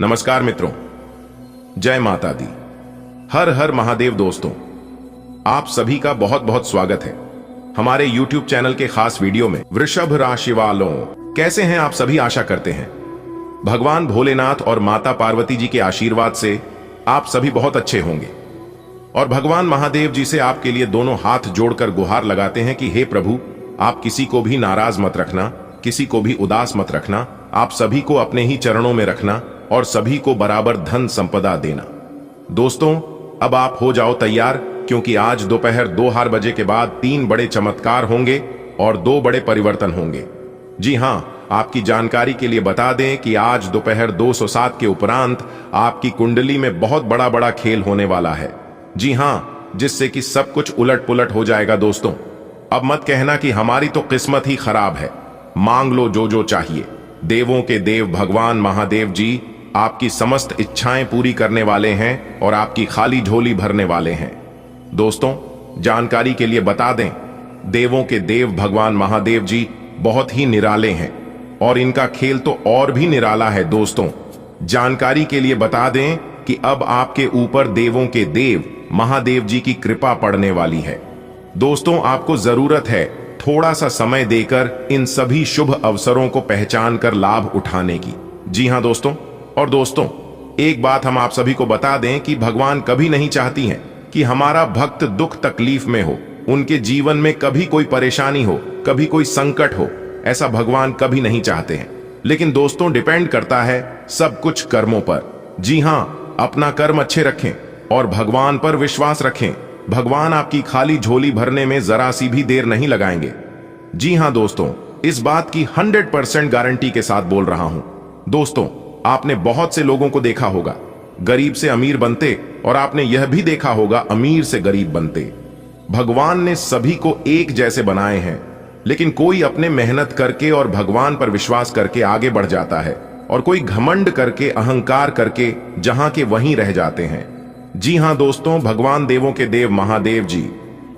नमस्कार मित्रों, जय माता दी। हर हर महादेव। दोस्तों, आप सभी का बहुत बहुत स्वागत है हमारे YouTube चैनल के खास वीडियो में। वृषभ राशि वालों, कैसे हैं आप सभी? आशा करते हैं भगवान भोलेनाथ और माता पार्वती जी के आशीर्वाद से आप सभी बहुत अच्छे होंगे और भगवान महादेव जी से आपके लिए दोनों हाथ जोड़कर गुहार लगाते हैं कि हे प्रभु, आप किसी को भी नाराज मत रखना, किसी को भी उदास मत रखना, आप सभी को अपने ही चरणों में रखना और सभी को बराबर धन संपदा देना। दोस्तों, अब आप हो जाओ तैयार, क्योंकि आज दोपहर 2 बजे के बाद 3 बड़े चमत्कार होंगे और 2 बड़े परिवर्तन होंगे। जी हां, आपकी जानकारी के लिए बता दें कि आज दोपहर 2:07 के उपरांत आपकी कुंडली में बहुत बड़ा खेल होने वाला है। जी हां, जिससे कि सब कुछ उलट पुलट हो जाएगा। दोस्तों, अब मत कहना कि हमारी तो किस्मत ही खराब है। मांग लो जो चाहिए। देवों के देव भगवान महादेव जी आपकी समस्त इच्छाएं पूरी करने वाले हैं और आपकी खाली झोली भरने वाले हैं। दोस्तों, जानकारी के लिए बता दें, देवों के देव भगवान महादेव जी बहुत ही निराले हैं और इनका खेल तो और भी निराला है। दोस्तों, जानकारी के लिए बता दें कि अब आपके ऊपर देवों के देव महादेव जी की कृपा पड़ने वाली है। दोस्तों, आपको जरूरत है थोड़ा सा समय देकर इन सभी शुभ अवसरों को पहचान कर लाभ उठाने की। जी हां दोस्तों, और दोस्तों, एक बात हम आप सभी को बता दें कि भगवान कभी नहीं चाहती हैं कि हमारा भक्त दुख तकलीफ में हो, उनके जीवन में कभी कोई परेशानी हो, कभी कोई संकट हो। ऐसा भगवान कभी नहीं चाहते हैं। लेकिन दोस्तों, डिपेंड करता है सब कुछ कर्मों पर। जी हां, अपना कर्म अच्छे रखें और भगवान पर विश्वास रखें। भगवान आपकी खाली झोली भरने में जरा सी भी देर नहीं लगाएंगे। जी हां दोस्तों, इस बात की 100% गारंटी के साथ बोल रहा हूं। दोस्तों, आपने बहुत से लोगों को देखा होगा गरीब से अमीर बनते, और आपने यह भी देखा होगा अमीर से गरीब बनते। भगवान ने सभी को एक जैसे बनाए हैं, लेकिन कोई अपने मेहनत करके और भगवान पर विश्वास करके आगे बढ़ जाता है और कोई घमंड करके, अहंकार करके जहां के वहीं रह जाते हैं। जी हां दोस्तों, भगवान देवों के देव महादेव जी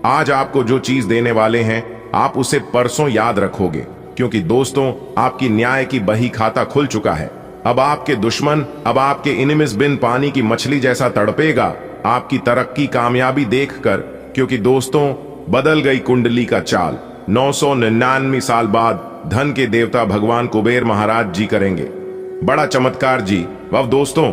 आज आपको जो चीज देने वाले हैं, आप उसे परसों याद रखोगे, क्योंकि दोस्तों, आपकी न्याय की बही खाता खुल चुका है। अब आपके दुश्मन, अब आपके एनिमीज बिन पानी की मछली जैसा तड़पेगा आपकी तरक्की कामयाबी देखकर, क्योंकि दोस्तों, बदल गई कुंडली का चाल। 999 साल बाद धन के देवता भगवान कुबेर महाराज जी करेंगे बड़ा चमत्कार जी। अब दोस्तों,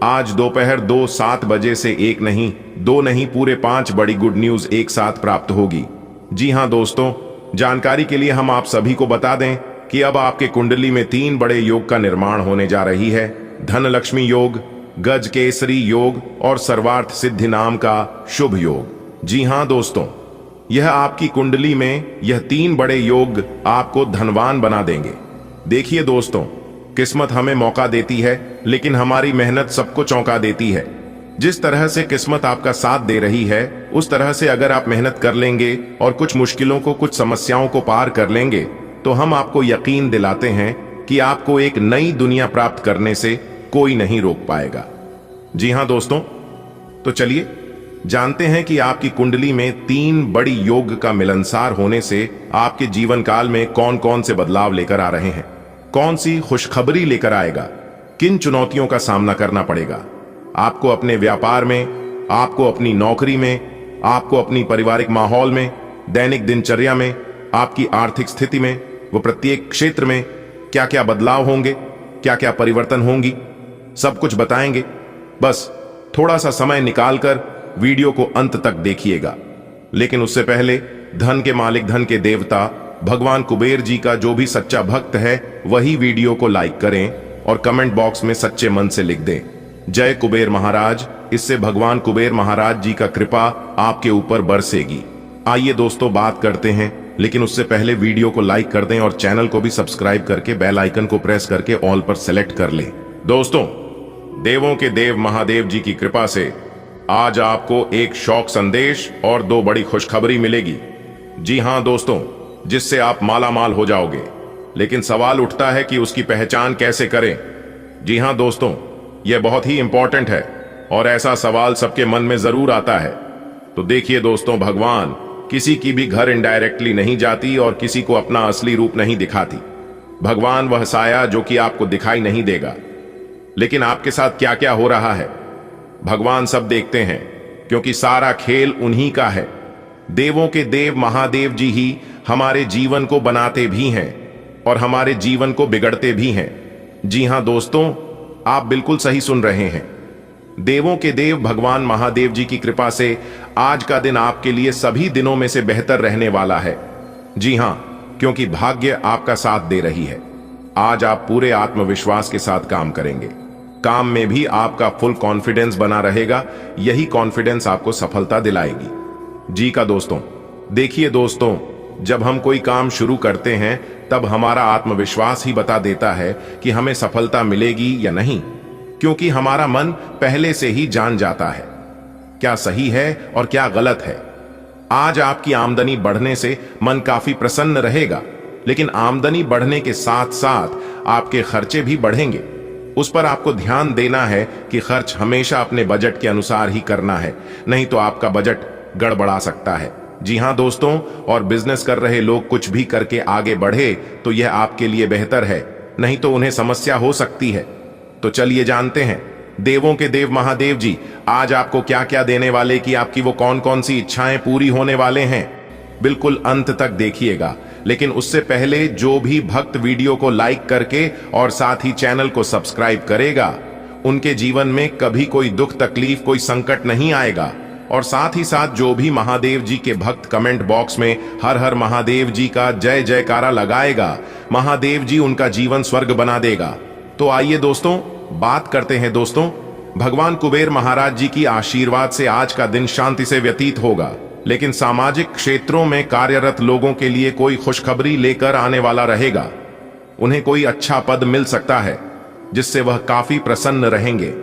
आज दोपहर 2:07 बजे से 1 नहीं, 2 नहीं, पूरे 5 बड़ी गुड न्यूज एक साथ प्राप्त होगी। जी हां दोस्तों, जानकारी के लिए हम आप सभी को बता दें कि अब आपके कुंडली में 3 बड़े योग का निर्माण होने जा रही है। धन लक्ष्मी योग, गज केसरी योग और सर्वार्थ सिद्धि नाम का शुभ योग। जी हां दोस्तों, यह आपकी कुंडली में यह 3 बड़े योग आपको धनवान बना देंगे। देखिए दोस्तों, किस्मत हमें मौका देती है, लेकिन हमारी मेहनत सबको चौंका देती है। जिस तरह से किस्मत आपका साथ दे रही है, उस तरह से अगर आप मेहनत कर लेंगे और कुछ मुश्किलों को, कुछ समस्याओं को पार कर लेंगे, तो हम आपको यकीन दिलाते हैं कि आपको एक नई दुनिया प्राप्त करने से कोई नहीं रोक पाएगा। जी हां दोस्तों, तो चलिए जानते हैं कि आपकी कुंडली में 3 बड़ी योग का मिलनसार होने से आपके जीवन काल में कौन कौन से बदलाव लेकर आ रहे हैं, कौन सी खुशखबरी लेकर आएगा, किन चुनौतियों का सामना करना पड़ेगा आपको अपने व्यापार में, आपको अपनी नौकरी में, आपको अपनी पारिवारिक माहौल में, दैनिक दिनचर्या में, आपकी आर्थिक स्थिति में, वो प्रत्येक क्षेत्र में क्या क्या बदलाव होंगे, क्या क्या परिवर्तन होंगी, सब कुछ बताएंगे। बस थोड़ा सा समय निकालकर वीडियो को अंत तक देखिएगा। लेकिन उससे पहले धन के मालिक, धन के देवता भगवान कुबेर जी का जो भी सच्चा भक्त है, वही वीडियो को लाइक करें और कमेंट बॉक्स में सच्चे मन से लिख दें, जय कुबेर महाराज। इससे भगवान कुबेर महाराज जी का कृपा आपके ऊपर बरसेगी। आइए दोस्तों, बात करते हैं, लेकिन उससे पहले वीडियो को लाइक कर दें और चैनल को भी सब्सक्राइब करके बेल आइकन को प्रेस करके ऑल पर सेलेक्ट कर लें। दोस्तों, देवों के देव महादेव जी की कृपा से आज आपको एक शौक संदेश और 2 बड़ी खुशखबरी मिलेगी। जी हां दोस्तों, जिससे आप मालामाल हो जाओगे। लेकिन सवाल उठता है कि उसकी पहचान कैसे करें। जी हां दोस्तों, यह बहुत ही इंपॉर्टेंट है और ऐसा सवाल सबके मन में जरूर आता है। तो देखिए दोस्तों, भगवान किसी की भी घर इनडायरेक्टली नहीं जाती और किसी को अपना असली रूप नहीं दिखाती। भगवान वह साया जो कि आपको दिखाई नहीं देगा, लेकिन आपके साथ क्या क्या हो रहा है भगवान सब देखते हैं, क्योंकि सारा खेल उन्हीं का है। देवों के देव महादेव जी ही हमारे जीवन को बनाते भी हैं और हमारे जीवन को बिगड़ते भी हैं। जी हां दोस्तों, आप बिल्कुल सही सुन रहे हैं। देवों के देव भगवान महादेव जी की कृपा से आज का दिन आपके लिए सभी दिनों में से बेहतर रहने वाला है। जी हां, क्योंकि भाग्य आपका साथ दे रही है। आज आप पूरे आत्मविश्वास के साथ काम करेंगे। काम में भी आपका फुल कॉन्फिडेंस बना रहेगा। यही कॉन्फिडेंस आपको सफलता दिलाएगी। जी का दोस्तों, देखिए दोस्तों, जब हम कोई काम शुरू करते हैं तब हमारा आत्मविश्वास ही बता देता है कि हमें सफलता मिलेगी या नहीं, क्योंकि हमारा मन पहले से ही जान जाता है क्या सही है और क्या गलत है। आज आपकी आमदनी बढ़ने से मन काफी प्रसन्न रहेगा, लेकिन आमदनी बढ़ने के साथ साथ आपके खर्चे भी बढ़ेंगे। उस पर आपको ध्यान देना है कि खर्च हमेशा अपने बजट के अनुसार ही करना है, नहीं तो आपका बजट गड़बड़ा सकता है। जी हां दोस्तों, और बिजनेस कर रहे लोग कुछ भी करके आगे बढ़े तो यह आपके लिए बेहतर है, नहीं तो उन्हें समस्या हो सकती है। तो चलिए जानते हैं देवों के देव महादेव जी आज आपको क्या क्या देने वाले, कि आपकी वो कौन कौन सी इच्छाएं पूरी होने वाले हैं। बिल्कुल अंत तक देखिएगा, लेकिन उससे पहले जो भी भक्त वीडियो को लाइक करके और साथ ही चैनल को सब्सक्राइब करेगा, उनके जीवन में कभी कोई दुख तकलीफ कोई संकट नहीं आएगा। और साथ ही साथ जो भी महादेव जी के भक्त कमेंट बॉक्स में हर हर महादेव जी का जय जयकारा लगाएगा, महादेव जी उनका जीवन स्वर्ग बना देगा। तो आइए दोस्तों बात करते हैं दोस्तों, भगवान कुबेर महाराज जी की आशीर्वाद से आज का दिन शांति से व्यतीत होगा, लेकिन सामाजिक क्षेत्रों में कार्यरत लोगों के लिए कोई खुशखबरी लेकर आने वाला रहेगा। उन्हें कोई अच्छा पद मिल सकता है जिससे वह काफी प्रसन्न रहेंगे।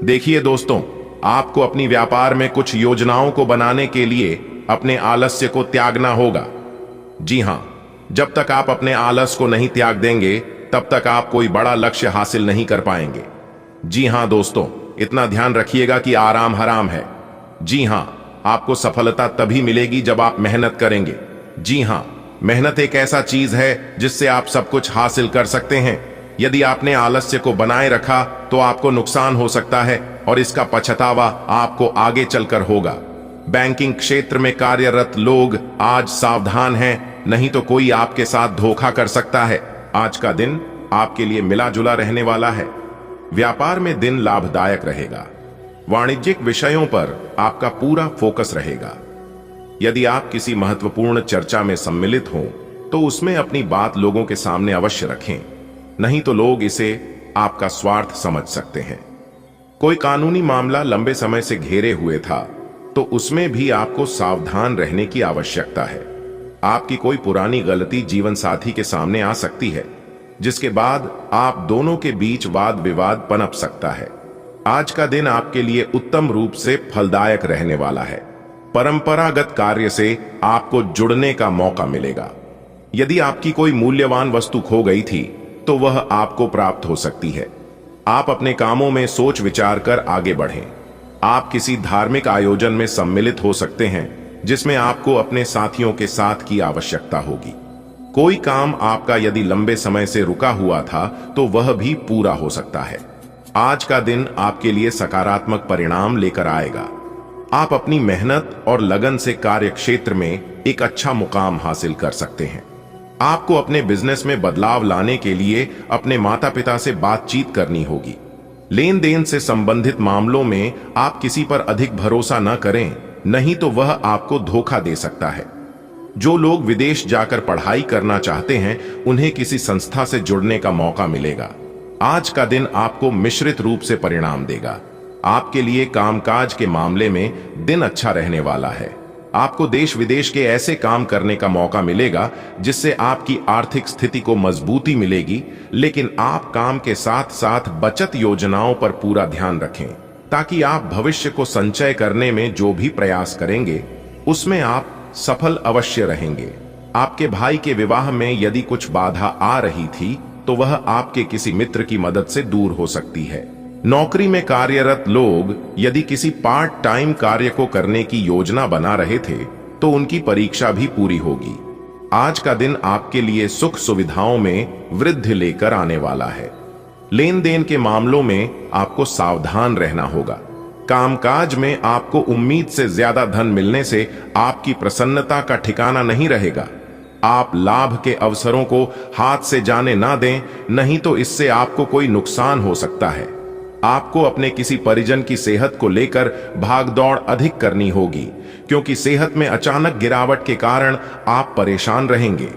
देखिए दोस्तों, आपको अपनी व्यापार में कुछ योजनाओं को बनाने के लिए अपने आलस्य को त्यागना होगा। जी हां, जब तक आप अपने आलस को नहीं त्याग देंगे तब तक आप कोई बड़ा लक्ष्य हासिल नहीं कर पाएंगे। जी हां दोस्तों, इतना ध्यान रखिएगा कि आराम हराम है। जी हां, आपको सफलता तभी मिलेगी जब आप मेहनत करेंगे। जी हां, मेहनत एक ऐसा चीज है जिससे आप सब कुछ हासिल कर सकते हैं। यदि आपने आलस्य को बनाए रखा तो आपको नुकसान हो सकता है और इसका पछतावा आपको आगे चलकर होगा। बैंकिंग क्षेत्र में कार्यरत लोग आज सावधान हैं, नहीं तो कोई आपके साथ धोखा कर सकता है। आज का दिन आपके लिए मिला जुला रहने वाला है। व्यापार में दिन लाभदायक रहेगा। वाणिज्यिक विषयों पर आपका पूरा फोकस रहेगा। यदि आप किसी महत्वपूर्ण चर्चा में सम्मिलित हों तो उसमें अपनी बात लोगों के सामने अवश्य रखें, नहीं तो लोग इसे आपका स्वार्थ समझ सकते हैं। कोई कानूनी मामला लंबे समय से घेरे हुए था तो उसमें भी आपको सावधान रहने की आवश्यकता है। आपकी कोई पुरानी गलती जीवन साथी के सामने आ सकती है, जिसके बाद आप दोनों के बीच वाद विवाद पनप सकता है। आज का दिन आपके लिए उत्तम रूप से फलदायक रहने वाला है। परंपरागत कार्य से आपको जुड़ने का मौका मिलेगा। यदि आपकी कोई मूल्यवान वस्तु खो गई थी तो वह आपको प्राप्त हो सकती है। आप अपने कामों में सोच विचार कर आगे बढ़ें। आप किसी धार्मिक आयोजन में सम्मिलित हो सकते हैं जिसमें आपको अपने साथियों के साथ की आवश्यकता होगी। कोई काम आपका यदि लंबे समय से रुका हुआ था तो वह भी पूरा हो सकता है। आज का दिन आपके लिए सकारात्मक परिणाम लेकर आएगा। आप अपनी मेहनत और लगन से कार्य क्षेत्र में एक अच्छा मुकाम हासिल कर सकते हैं। आपको अपने बिजनेस में बदलाव लाने के लिए अपने माता पिता से बातचीत करनी होगी। लेन देन से संबंधित मामलों में आप किसी पर अधिक भरोसा न करें, नहीं तो वह आपको धोखा दे सकता है। जो लोग विदेश जाकर पढ़ाई करना चाहते हैं उन्हें किसी संस्था से जुड़ने का मौका मिलेगा। आज का दिन आपको मिश्रित रूप से परिणाम देगा। आपके लिए कामकाज के मामले में दिन अच्छा रहने वाला है। आपको देश विदेश के ऐसे काम करने का मौका मिलेगा जिससे आपकी आर्थिक स्थिति को मजबूती मिलेगी, लेकिन आप काम के साथ साथ बचत योजनाओं पर पूरा ध्यान रखें ताकि आप भविष्य को संचय करने में जो भी प्रयास करेंगे उसमें आप सफल अवश्य रहेंगे। आपके भाई के विवाह में यदि कुछ बाधा आ रही थी तो वह आपके किसी मित्र की मदद से दूर हो सकती है। नौकरी में कार्यरत लोग यदि किसी पार्ट टाइम कार्य को करने की योजना बना रहे थे तो उनकी परीक्षा भी पूरी होगी। आज का दिन आपके लिए सुख सुविधाओं में वृद्धि लेकर आने वाला है। लेन देन के मामलों में आपको सावधान रहना होगा। कामकाज में आपको उम्मीद से ज्यादा धन मिलने से आपकी प्रसन्नता का ठिकाना नहीं रहेगा। आप लाभ के अवसरों को हाथ से जाने ना दें, नहीं तो इससे आपको कोई नुकसान हो सकता है। आपको अपने किसी परिजन की सेहत को लेकर भागदौड़ अधिक करनी होगी, क्योंकि सेहत में अचानक गिरावट के कारण आप परेशान रहेंगे।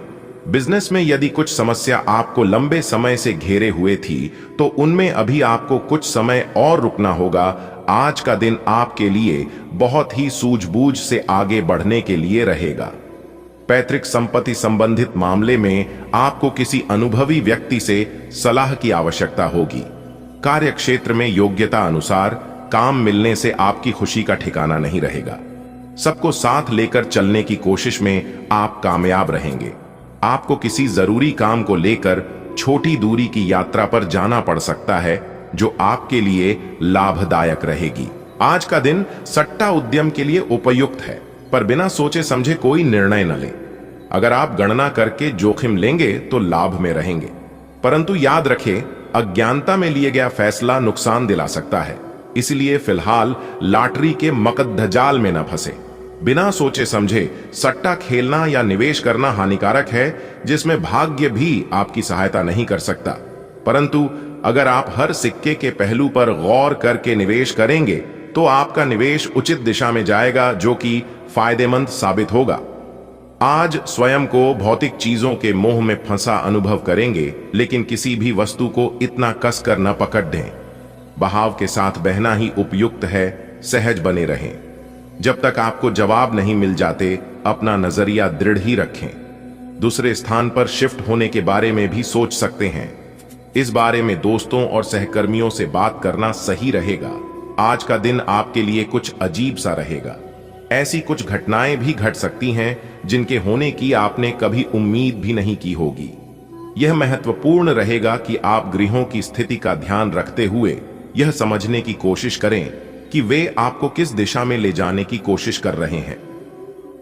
बिजनेस में यदि कुछ समस्या आपको लंबे समय से घेरे हुए थी, तो उनमें अभी आपको कुछ समय और रुकना होगा। आज का दिन आपके लिए बहुत ही सूझबूझ से आगे बढ़ने के लिए रहेगा। पैतृक संपत्ति संबंधित मामले में आपको किसी अनुभवी व्यक्ति से सलाह की आवश्यकता होगी। कार्य क्षेत्र में योग्यता अनुसार काम मिलने से आपकी खुशी का ठिकाना नहीं रहेगा। सबको साथ लेकर चलने की कोशिश में आप कामयाब रहेंगे। आपको किसी जरूरी काम को लेकर छोटी दूरी की यात्रा पर जाना पड़ सकता है, जो आपके लिए लाभदायक रहेगी। आज का दिन सट्टा उद्यम के लिए उपयुक्त है, पर बिना सोचे समझे कोई निर्णय न लें। अगर आप गणना करके जोखिम लेंगे तो लाभ में रहेंगे, परंतु याद रखें, अज्ञानता में लिए गया फैसला नुकसान दिला सकता है। इसलिए फिलहाल लॉटरी के मकद्दजाल में न फंसे। बिना सोचे समझे सट्टा खेलना या निवेश करना हानिकारक है, जिसमें भाग्य भी आपकी सहायता नहीं कर सकता। परंतु अगर आप हर सिक्के के पहलू पर गौर करके निवेश करेंगे तो आपका निवेश उचित दिशा में जाएगा, जो कि फायदेमंद साबित होगा। आज स्वयं को भौतिक चीजों के मोह में फंसा अनुभव करेंगे, लेकिन किसी भी वस्तु को इतना कसकर न पकड़ दें। बहाव के साथ बहना ही उपयुक्त है। सहज बने रहें। जब तक आपको जवाब नहीं मिल जाते, अपना नजरिया दृढ़ ही रखें। दूसरे स्थान पर शिफ्ट होने के बारे में भी सोच सकते हैं। इस बारे में दोस्तों और सहकर्मियों से बात करना सही रहेगा। आज का दिन आपके लिए कुछ अजीब सा रहेगा। ऐसी कुछ घटनाएं भी घट सकती हैं जिनके होने की आपने कभी उम्मीद भी नहीं की होगी। यह महत्वपूर्ण रहेगा कि आप गृहों की स्थिति का ध्यान रखते हुए यह समझने की कोशिश करें कि वे आपको किस दिशा में ले जाने की कोशिश कर रहे हैं।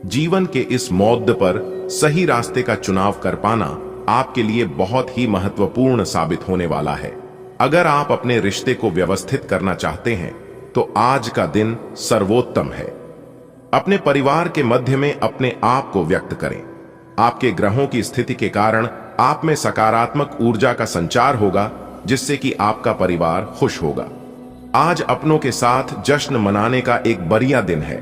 जीवन के इस मोड़ पर सही रास्ते का चुनाव कर पाना आपके लिए बहुत ही महत्वपूर्ण साबित होने वाला है। अगर आप अपने रिश्ते को व्यवस्थित करना चाहते हैं तो आज का दिन सर्वोत्तम है। अपने परिवार के मध्य में अपने आप को व्यक्त करें। आपके ग्रहों की स्थिति के कारण आप में सकारात्मक ऊर्जा का संचार होगा, जिससे कि आपका परिवार खुश होगा। आज अपनों के साथ जश्न मनाने का एक बढ़िया दिन है।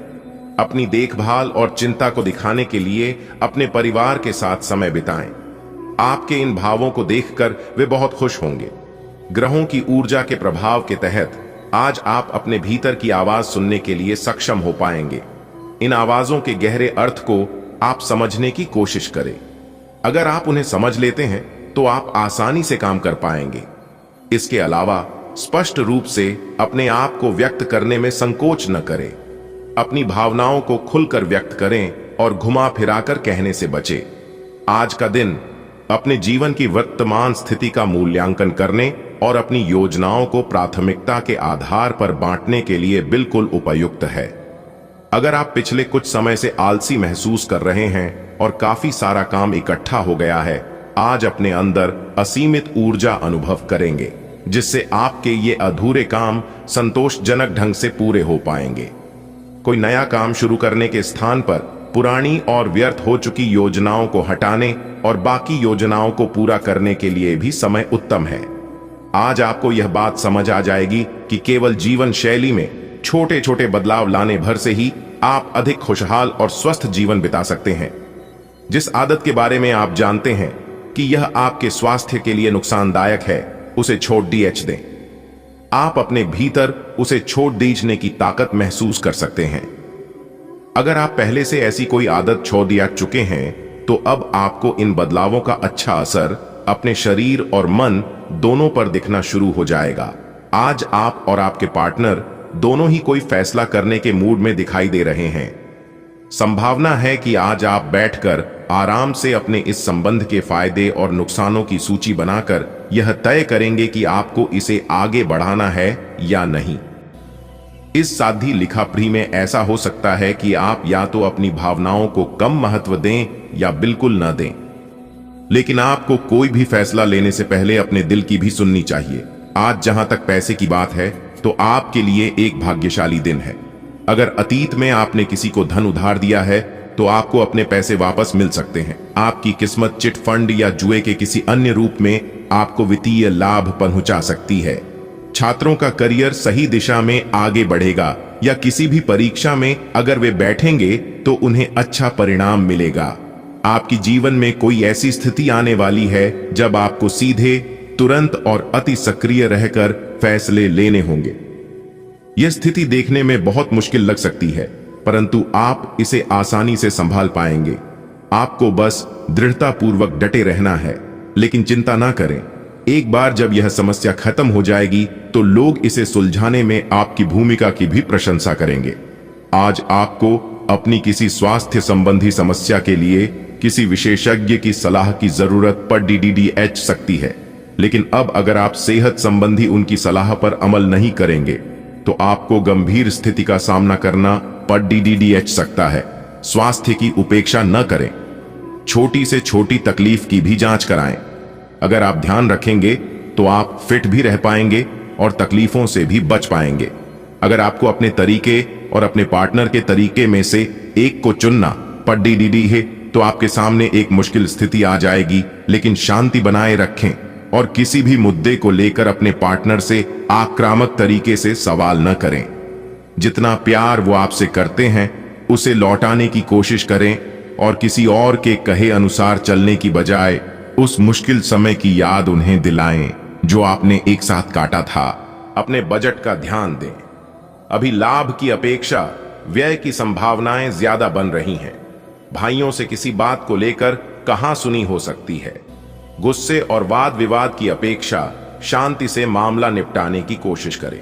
अपनी देखभाल और चिंता को दिखाने के लिए अपने परिवार के साथ समय बिताएं। आपके इन भावों को देखकर वे बहुत खुश होंगे। ग्रहों की ऊर्जा के प्रभाव के तहत आज आप अपने भीतर की आवाज सुनने के लिए सक्षम हो पाएंगे। इन आवाजों के गहरे अर्थ को आप समझने की कोशिश करें। अगर आप उन्हें समझ लेते हैं तो आप आसानी से काम कर पाएंगे। इसके अलावा स्पष्ट रूप से अपने आप को व्यक्त करने में संकोच न करें। अपनी भावनाओं को खुलकर व्यक्त करें और घुमा फिराकर कहने से बचें। आज का दिन अपने जीवन की वर्तमान स्थिति का मूल्यांकन करने और अपनी योजनाओं को प्राथमिकता के आधार पर बांटने के लिए बिल्कुल उपयुक्त है। अगर आप पिछले कुछ समय से आलसी महसूस कर रहे हैं और काफी सारा काम इकट्ठा हो गया है, आज अपने अंदर असीमित ऊर्जा अनुभव करेंगे, जिससे आपके ये अधूरे काम संतोषजनक ढंग से पूरे हो पाएंगे। कोई नया काम शुरू करने के स्थान पर पुरानी और व्यर्थ हो चुकी योजनाओं को हटाने और बाकी योजनाओं को पूरा करने के लिए भी समय उत्तम है। आज आपको यह बात समझ आ जाएगी कि केवल जीवन शैली में छोटे छोटे बदलाव लाने भर से ही आप अधिक खुशहाल और स्वस्थ जीवन बिता सकते हैं। जिस आदत के बारे में आप जानते हैं कि यह आपके स्वास्थ्य के लिए नुकसानदायक है, उसे छोड़ दें। आप अपने भीतर उसे छोड़ दीजने की ताकत महसूस कर सकते हैं। अगर आप पहले से ऐसी कोई आदत छोड़ दिया चुके हैं, तो अब आपको इन बदलावों का अच्छा असर अपने शरीर और मन दोनों पर दिखना शुरू हो जाएगा। आज आप और आपके पार्टनर दोनों ही कोई फैसला करने के मूड में दिखाई दे रहे हैं। संभावना है कि आज आप बैठकर आराम से अपने इस संबंध के फायदे और नुकसानों की सूची बनाकर यह तय करेंगे कि आपको इसे आगे बढ़ाना है या नहीं। इस साधी लिखापढ़ी में ऐसा हो सकता है कि आप या तो अपनी भावनाओं को कम महत्व दें या बिल्कुल न दें। लेकिन आपको कोई भी फैसला लेने से पहले अपने दिल की भी सुननी चाहिए। आज जहां तक पैसे की बात है तो आपके लिए एक भाग्यशाली दिन है। अगर अतीत में आपने किसी को धन उधार दिया है तो आपको अपने पैसे वापस मिल सकते हैं। आपकी किस्मत चिट फंड या जुए के किसी अन्य रूप में आपको वित्तीय लाभ पहुंचा सकती है। छात्रों का करियर सही दिशा में आगे बढ़ेगा या किसी भी परीक्षा में अगर वे बैठेंगे तो उन्हें अच्छा परिणाम मिलेगा। आपकी जीवन में कोई ऐसी स्थिति आने वाली है जब आपको सीधे, तुरंत और अति सक्रिय रहकर फैसले लेने होंगे। यह स्थिति देखने में बहुत मुश्किल लग सकती है, परंतु आप इसे आसानी से संभाल पाएंगे। आपको बस दृढ़तापूर्वक डटे रहना है। लेकिन चिंता ना करें, एक बार जब यह समस्या खत्म हो जाएगी तो लोग इसे सुलझाने में आपकी भूमिका की भी प्रशंसा करेंगे। आज आपको अपनी किसी स्वास्थ्य संबंधी समस्या के लिए किसी विशेषज्ञ की सलाह की जरूरत पड़ DDDH सकती है, लेकिन अब अगर आप सेहत संबंधी उनकी सलाह पर अमल नहीं करेंगे तो आपको गंभीर स्थिति का सामना करना पड़ DDDH सकता है। स्वास्थ्य की उपेक्षा न करें। छोटी से छोटी तकलीफ की भी जांच कराएं। अगर आप ध्यान रखेंगे तो आप फिट भी रह पाएंगे और तकलीफों से भी बच पाएंगे। अगर आपको अपने तरीके और अपने पार्टनर के तरीके में से एक को चुनना पड़ DDD है तो आपके सामने एक मुश्किल स्थिति आ जाएगी, लेकिन शांति बनाए रखें और किसी भी मुद्दे को लेकर अपने पार्टनर से आक्रामक तरीके से सवाल न करें। जितना प्यार वो आपसे करते हैं उसे लौटाने की कोशिश करें और किसी और के कहे अनुसार चलने की बजाय उस मुश्किल समय की याद उन्हें दिलाएं जो आपने एक साथ काटा था। अपने बजट का ध्यान दें। अभी लाभ की अपेक्षा व्यय की संभावनाएं ज्यादा बन रही हैं। भाइयों से किसी बात को लेकर कहां सुनी हो सकती है। गुस्से और वाद विवाद की अपेक्षा शांति से मामला निपटाने की कोशिश करें।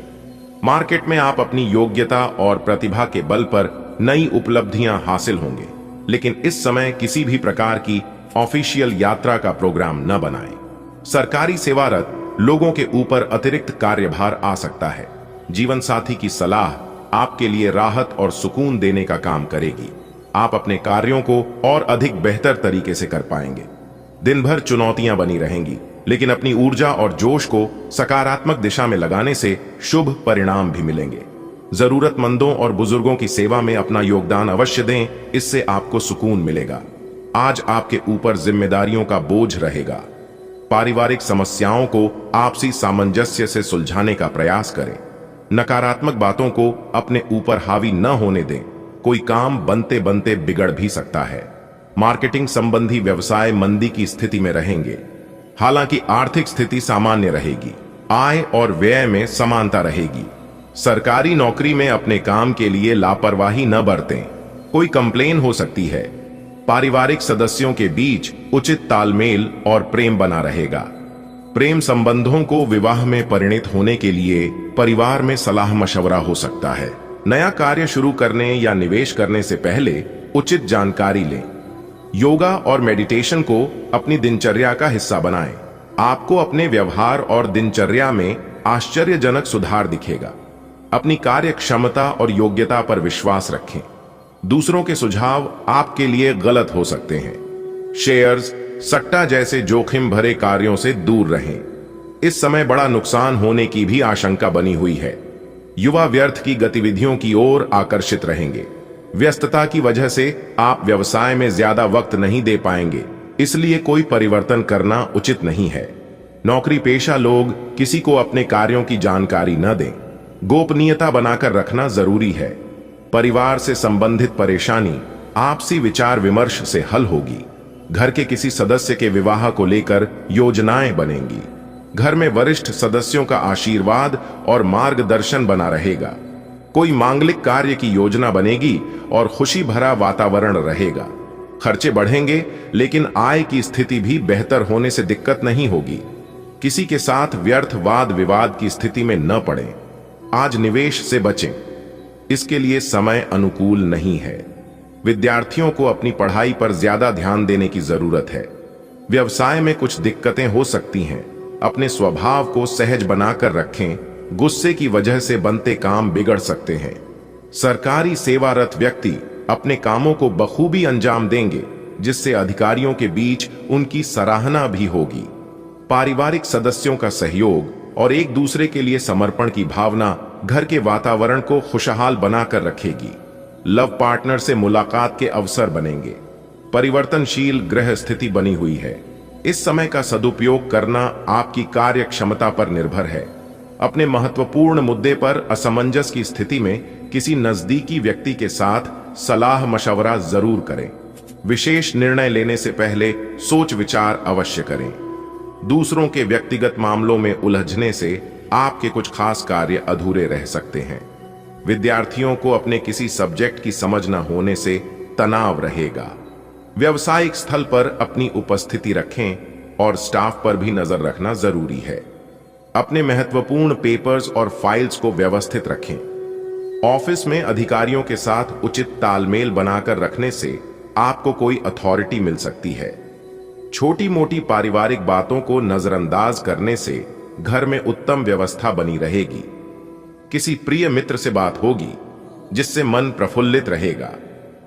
मार्केट में आप अपनी योग्यता और प्रतिभा के बल पर नई उपलब्धियां हासिल होंगे, लेकिन इस समय किसी भी प्रकार की ऑफिशियल यात्रा का प्रोग्राम न बनाएं। सरकारी सेवारत लोगों के ऊपर अतिरिक्त कार्यभार आ सकता है। जीवन साथी की सलाह आपके लिए राहत और सुकून देने का काम करेगी। आप अपने कार्यों को और अधिक बेहतर तरीके से कर पाएंगे। दिन भर चुनौतियां बनी रहेंगी, लेकिन अपनी ऊर्जा और जोश को सकारात्मक दिशा में लगाने से शुभ परिणाम भी मिलेंगे। जरूरतमंदों और बुजुर्गों की सेवा में अपना योगदान अवश्य दें, इससे आपको सुकून मिलेगा। आज आपके ऊपर जिम्मेदारियों का बोझ रहेगा। पारिवारिक समस्याओं को आपसी सामंजस्य से सुलझाने का प्रयास करें। नकारात्मक बातों को अपने ऊपर हावी न होने दें। कोई काम बनते बनते बिगड़ भी सकता है। मार्केटिंग संबंधी व्यवसाय मंदी की स्थिति में रहेंगे, हालांकि आर्थिक स्थिति सामान्य रहेगी। आय और व्यय में समानता रहेगी। सरकारी नौकरी में अपने काम के लिए लापरवाही न बरतें, कोई कंप्लेन हो सकती है। पारिवारिक सदस्यों के बीच उचित तालमेल और प्रेम बना रहेगा। प्रेम संबंधों को विवाह में परिणत होने के लिए परिवार में सलाह मशवरा हो सकता है। नया कार्य शुरू करने या निवेश करने से पहले उचित जानकारी लें। योगा और मेडिटेशन को अपनी दिनचर्या का हिस्सा बनाएं। आपको अपने व्यवहार और दिनचर्या में आश्चर्यजनक सुधार दिखेगा। अपनी कार्य क्षमता और योग्यता पर विश्वास रखें। दूसरों के सुझाव आपके लिए गलत हो सकते हैं। शेयर्स, सट्टा जैसे जोखिम भरे कार्यों से दूर रहें। इस समय बड़ा नुकसान होने की भी आशंका बनी हुई है। युवा व्यर्थ की गतिविधियों की ओर आकर्षित रहेंगे। व्यस्तता की वजह से आप व्यवसाय में ज्यादा वक्त नहीं दे पाएंगे, इसलिए कोई परिवर्तन करना उचित नहीं है। नौकरी पेशा लोग किसी को अपने कार्यों की जानकारी न दें। गोपनीयता बनाकर रखना जरूरी है। परिवार से संबंधित परेशानी आपसी विचार विमर्श से हल होगी। घर के किसी सदस्य के विवाह को लेकर योजनाएं बनेंगी। घर में वरिष्ठ सदस्यों का आशीर्वाद और मार्गदर्शन बना रहेगा। कोई मांगलिक कार्य की योजना बनेगी और खुशी भरा वातावरण रहेगा। खर्चे बढ़ेंगे, लेकिन आय की स्थिति भी बेहतर होने से दिक्कत नहीं होगी। किसी के साथ व्यर्थ वाद विवाद की स्थिति में न पड़ें। आज निवेश से बचें, इसके लिए समय अनुकूल नहीं है। विद्यार्थियों को अपनी पढ़ाई पर ज्यादा ध्यान देने की जरूरत है। व्यवसाय में कुछ दिक्कतें हो सकती हैं। अपने स्वभाव को सहज बनाकर रखें। गुस्से की वजह से बनते काम बिगड़ सकते हैं। सरकारी सेवारत व्यक्ति अपने कामों को बखूबी अंजाम देंगे, जिससे अधिकारियों के बीच उनकी सराहना भी होगी। पारिवारिक सदस्यों का सहयोग और एक दूसरे के लिए समर्पण की भावना घर के वातावरण को खुशहाल बनाकर रखेगी। लव पार्टनर से मुलाकात के अवसर बनेंगे। परिवर्तनशील ग्रह स्थिति बनी हुई है। इस समय का सदुपयोग करना आपकी कार्य क्षमता पर निर्भर है। अपने महत्वपूर्ण मुद्दे पर असमंजस की स्थिति में किसी नजदीकी व्यक्ति के साथ सलाह मशवरा जरूर करें। विशेष निर्णय लेने से पहले सोच विचार अवश्य करें। दूसरों के व्यक्तिगत मामलों में उलझने से आपके कुछ खास कार्य अधूरे रह सकते हैं। विद्यार्थियों को अपने किसी सब्जेक्ट की समझ न होने से तनाव रहेगा। व्यावसायिक स्थल पर अपनी उपस्थिति रखें और स्टाफ पर भी नजर रखना जरूरी है। अपने महत्वपूर्ण पेपर्स और फाइल्स को व्यवस्थित रखें। ऑफिस में अधिकारियों के साथ उचित तालमेल बनाकर रखने से आपको कोई अथॉरिटी मिल सकती है। छोटी मोटी पारिवारिक बातों को नजरअंदाज करने से घर में उत्तम व्यवस्था बनी रहेगी। किसी प्रिय मित्र से बात होगी जिससे मन प्रफुल्लित रहेगा।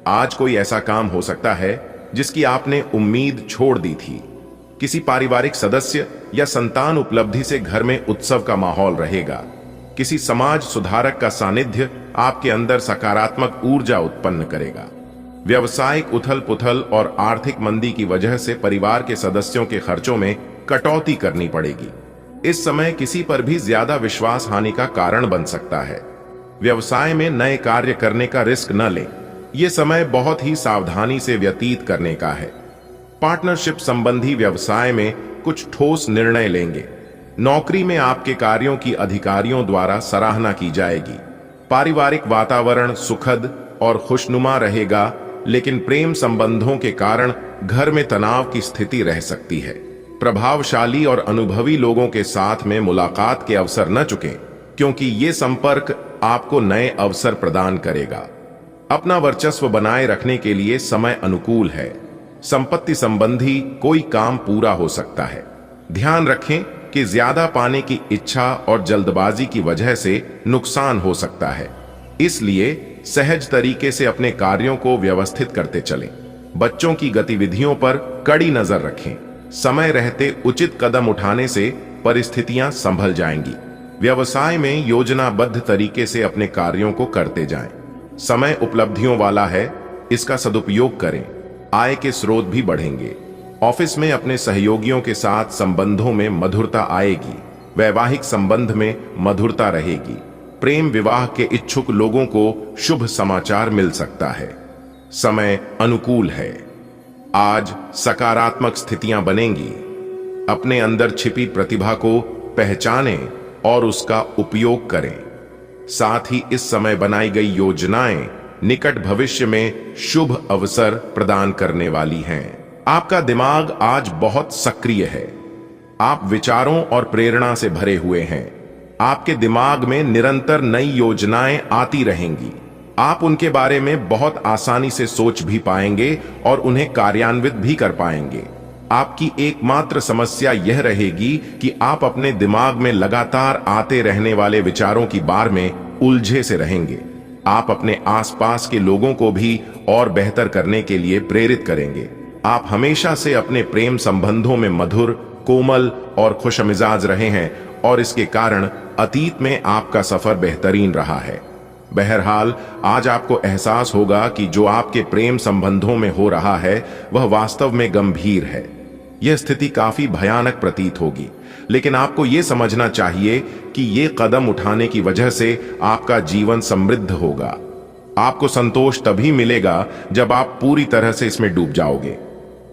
आज कोई ऐसा काम हो सकता है जिसकी आपने उम्मीद छोड़ दी थी। किसी पारिवारिक सदस्य या संतान उपलब्धि से घर में उत्सव का माहौल रहेगा। किसी समाज सुधारक का सानिध्य आपके अंदर सकारात्मक ऊर्जा उत्पन्न करेगा। व्यावसायिक उथल पुथल और आर्थिक मंदी की वजह से परिवार के सदस्यों के खर्चों में कटौती करनी पड़ेगी। इस समय किसी पर भी ज्यादा विश्वास हानि का कारण बन सकता है। व्यवसाय में नए कार्य करने का रिस्क न लें। यह समय बहुत ही सावधानी से व्यतीत करने का है। पार्टनरशिप संबंधी व्यवसाय में कुछ ठोस निर्णय लेंगे। नौकरी में आपके कार्यों की अधिकारियों द्वारा सराहना की जाएगी। पारिवारिक वातावरण सुखद और खुशनुमा रहेगा, लेकिन प्रेम संबंधों के कारण घर में तनाव की स्थिति रह सकती है। प्रभावशाली और अनुभवी लोगों के साथ में मुलाकात के अवसर न चुकें, क्योंकि ये संपर्क आपको नए अवसर प्रदान करेगा। अपना वर्चस्व बनाए रखने के लिए समय अनुकूल है। संपत्ति संबंधी कोई काम पूरा हो सकता है। ध्यान रखें कि ज्यादा पाने की इच्छा और जल्दबाजी की वजह से नुकसान हो सकता है, इसलिए सहज तरीके से अपने कार्यों को व्यवस्थित करते चलें। बच्चों की गतिविधियों पर कड़ी नजर रखें। समय रहते उचित कदम उठाने से परिस्थितियां संभल जाएंगी। व्यवसाय में योजनाबद्ध तरीके से अपने कार्यों को करते जाएं। समय उपलब्धियों वाला है, इसका सदुपयोग करें। आय के स्रोत भी बढ़ेंगे। ऑफिस में अपने सहयोगियों के साथ संबंधों में मधुरता आएगी। वैवाहिक संबंध में मधुरता रहेगी। प्रेम विवाह के इच्छुक लोगों को शुभ समाचार मिल सकता है। समय अनुकूल है। आज सकारात्मक स्थितियां बनेंगी। अपने अंदर छिपी प्रतिभा को पहचानें और उसका उपयोग करें। साथ ही इस समय बनाई गई योजनाएं निकट भविष्य में शुभ अवसर प्रदान करने वाली हैं। आपका दिमाग आज बहुत सक्रिय है। आप विचारों और प्रेरणा से भरे हुए हैं। आपके दिमाग में निरंतर नई योजनाएं आती रहेंगी। आप उनके बारे में बहुत आसानी से सोच भी पाएंगे और उन्हें कार्यान्वित भी कर पाएंगे। आपकी एकमात्र समस्या यह रहेगी कि आप अपने दिमाग में लगातार आते रहने वाले विचारों की बार में उलझे से रहेंगे। आप अपने आसपास के लोगों को भी और बेहतर करने के लिए प्रेरित करेंगे। आप हमेशा से अपने प्रेम संबंधों में मधुर, कोमल और खुशमिजाज रहे हैं और इसके कारण अतीत में आपका सफर बेहतरीन रहा है। बहरहाल आज आपको एहसास होगा कि जो आपके प्रेम संबंधों में हो रहा है वह वास्तव में गंभीर है। यह स्थिति काफी भयानक प्रतीत होगी, लेकिन आपको यह समझना चाहिए कि ये कदम उठाने की वजह से आपका जीवन समृद्ध होगा। आपको संतोष तभी मिलेगा जब आप पूरी तरह से इसमें डूब जाओगे।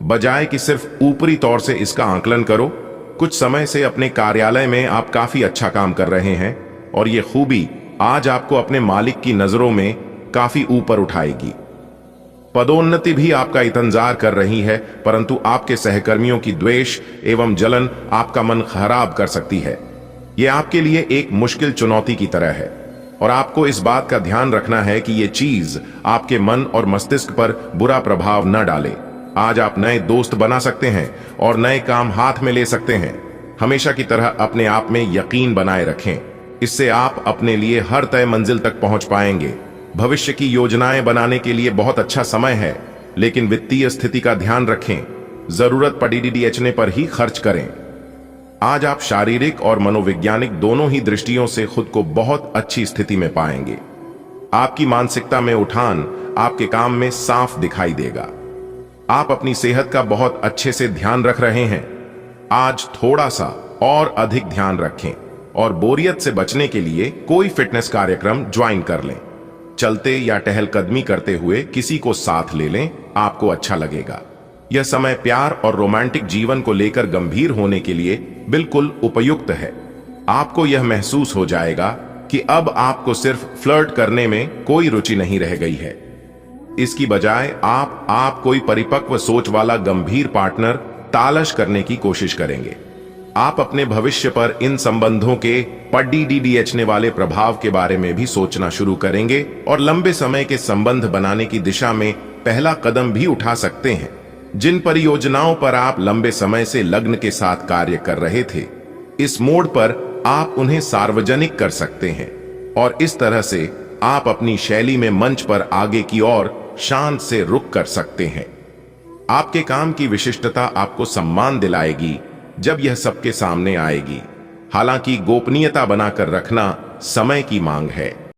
बजाय कि सिर्फ ऊपरी तौर से इसका आकलन करो, कुछ समय से अपने कार्यालय में आप काफी अच्छा काम कर रहे हैं और ये खूबी आज आपको अपने मालिक की नजरों में काफी ऊपर उठाएगी। पदोन्नति भी आपका इंतजार कर रही है, परंतु आपके सहकर्मियों की द्वेष एवं जलन आपका मन खराब कर सकती है। यह आपके लिए एक मुश्किल चुनौती की तरह है और आपको इस बात का ध्यान रखना है कि यह चीज आपके मन और मस्तिष्क पर बुरा प्रभाव न डाले। आज आप नए दोस्त बना सकते हैं और नए काम हाथ में ले सकते हैं। हमेशा की तरह अपने आप में यकीन बनाए रखें। इससे आप अपने लिए हर तय मंजिल तक पहुंच पाएंगे। भविष्य की योजनाएं बनाने के लिए बहुत अच्छा समय है, लेकिन वित्तीय स्थिति का ध्यान रखें। जरूरत पड़ने पर ही खर्च करें। आज आप शारीरिक और मनोवैज्ञानिक दोनों ही दृष्टियों से खुद को बहुत अच्छी स्थिति में पाएंगे। आपकी मानसिकता में उठान आपके काम में साफ दिखाई देगा। आप अपनी सेहत का बहुत अच्छे से ध्यान रख रहे हैं। आज थोड़ा सा और अधिक ध्यान रखें और बोरियत से बचने के लिए कोई फिटनेस कार्यक्रम ज्वाइन कर लें। चलते या टहलकदमी करते हुए किसी को साथ ले लें, आपको अच्छा लगेगा। यह समय प्यार और रोमांटिक जीवन को लेकर गंभीर होने के लिए बिल्कुल उपयुक्त है। आपको यह महसूस हो जाएगा कि अब आपको सिर्फ फ्लर्ट करने में कोई रुचि नहीं रह गई है। इसकी बजाय आप कोई परिपक्व सोच वाला गंभीर पार्टनर तलाश करने की कोशिश करेंगे। आप अपने भविष्य पर इन संबंधों के पड़ने वाले प्रभाव के बारे में भी सोचना शुरू करेंगे और लंबे समय के संबंध बनाने की दिशा में पहला कदम भी उठा सकते हैं। जिन परियोजनाओं पर आप लंबे समय से लग्न के साथ कार्य कर रहे थे, इस मोड़ पर आप उन्हें सार्वजनिक कर सकते हैं और इस तरह से आप अपनी शैली में मंच पर आगे की ओर शांत से रुक कर सकते हैं। आपके काम की विशिष्टता आपको सम्मान दिलाएगी जब यह सबके सामने आएगी। हालांकि गोपनीयता बनाकर रखना समय की मांग है।